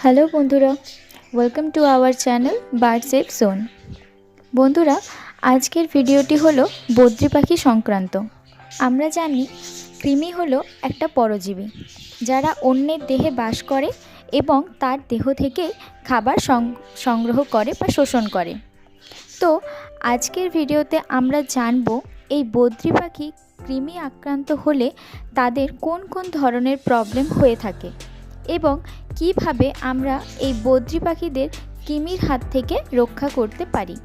Hello বন্ধুরা, welcome to our channel bird safe zone. বন্ধুরা, আজকের ভিডিওটি হলো বদ্রি পাখি সংক্রান্ত। আমরা জানি কৃমি হলো একটা পরজীবী যারা অন্যের দেহে বাস করে এবং তার দেহ থেকে খাবার সংগ্রহ করে বা শোষণ করে। তো আজকের ভিডিওতে আমরা জানব এই বদ্রি পাখি কৃমি আক্রান্ত হলে তাদের কোন কোন ধরনের প্রবলেম হয়ে থাকে এবং কিভাবে আমরা এই বদ্রি পাখিদের কৃমির হাত থেকে রক্ষা করতে পারি।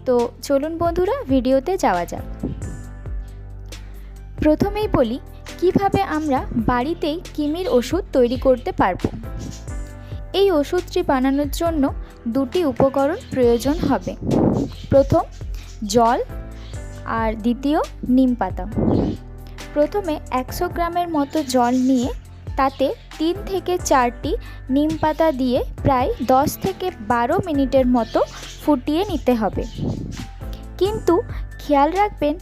তো চলুন বন্ধুরা, ভিডিওতে যাওয়া যাক। প্রথমেই বলি কিভাবে আমরা বাড়িতেই কৃমির ওষুধ তৈরি করতে পারবো। এই ওষুধটি বানানোর জন্য দুটি উপকরণ প্রয়োজন হবে। প্রথম জল আর দ্বিতীয় নিম পাতা। প্রথমে 100 গ্রামের মতো জল নিয়ে তাতে 3 থেকে 4টি নিম পাতা দিয়ে প্রায় 10 থেকে 12 মিনিটের মতো ফুটিয়ে নিতে হবে। কিন্তু খেয়াল রাখবেন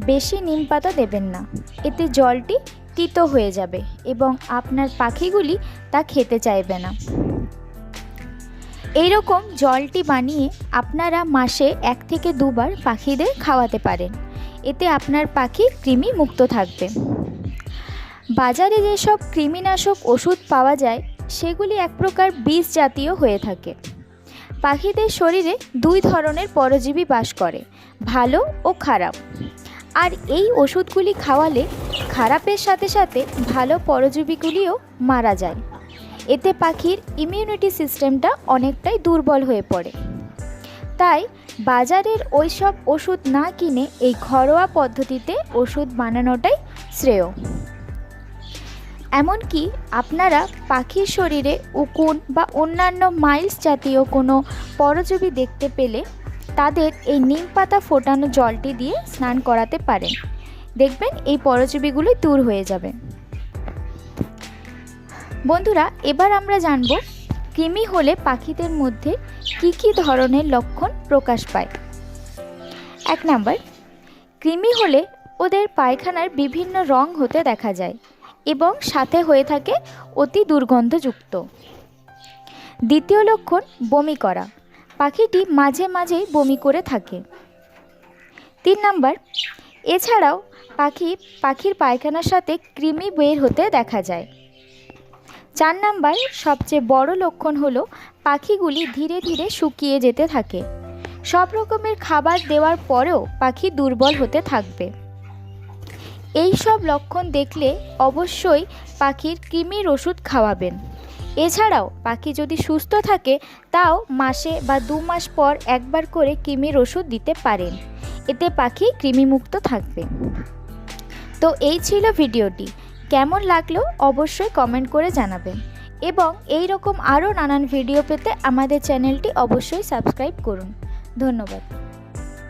বেশি নিম পাতা দেবেন না, এতে জলটি তিতো হয়ে যাবে এবং আপনার পাখিগুলি তা খেতে চাইবে না। এই রকম জলটি বানিয়ে আপনারা মাসে 1 থেকে 2 বার পাখিদের খাওয়াতে পারেন। এতে আপনার পাখি কৃমি মুক্ত থাকবে। বাজারে যেসব কৃমিনাশক ওষুধ পাওয়া যায় সেগুলি এক প্রকার বিষ জাতীয় হয়ে থাকে। পাখিদের শরীরে 2 ধরনের পরজীবী বাস করে, ভালো ও খারাপ। আর এই ওষুধগুলি খাওয়ালে খারাপের সাথে সাথে ভালো পরজীবীগুলিও মারা যায়। এতে পাখির ইমিউনিটি সিস্টেমটা অনেকটাই দুর্বল হয়ে পড়ে। তাই বাজারের ওই সব ওষুধ না কিনে এই ঘরোয়া পদ্ধতিতে ওষুধ বানানোটাই শ্রেয়। এমনকি আপনারা পাখির শরীরে উকুন বা অন্যান্য মাইলস জাতীয় কোনো পরজীবী দেখতে পেলে তাদের এই নিম পাতা ফোটানো জলটি দিয়ে স্নান করাতে পারেন। দেখবেন এই পরজীবীগুলি দূর হয়ে যাবে। বন্ধুরা, এবার আমরা জানব কৃমি হলে পাখিদের মধ্যে কি কি ধরনের লক্ষণ প্রকাশ পায়। 1 নাম্বার, কৃমি হলে ওদের পায়খানার বিভিন্ন রং হতে দেখা যায় এবং সাথে হয়ে থাকে অতি দুর্গন্ধযুক্ত। দ্বিতীয় লক্ষণ বমি করা, পাখিটি মাঝে মাঝেই বমি করে থাকে। 3 নাম্বার, এছাড়াও পাখির পায়খানার সাথে কৃমি বের হতে দেখা যায়। 4 নাম্বার, সবচেয়ে বড় লক্ষণ হলো পাখিগুলি ধীরে ধীরে শুকিয়ে যেতে থাকে। সব রকমের খাবার দেওয়ার পরেও পাখি দুর্বল হতে থাকবে। এই সব লক্ষণ দেখলে অবশ্যই পাখির কৃমির ওষুধ খাওয়াবেন। এছাড়াও পাখি যদি সুস্থ থাকে তাও মাসে বা 2 মাস পর একবার করে কৃমির ওষুধ দিতে পারেন। এতে পাখি কৃমিমুক্ত থাকবে। তো এই ছিল ভিডিওটি। কেমন লাগলো অবশ্যই কমেন্ট করে জানাবেন এবং এই রকম আরও নানান ভিডিও পেতে আমাদের চ্যানেলটি অবশ্যই সাবস্ক্রাইব করুন। ধন্যবাদ।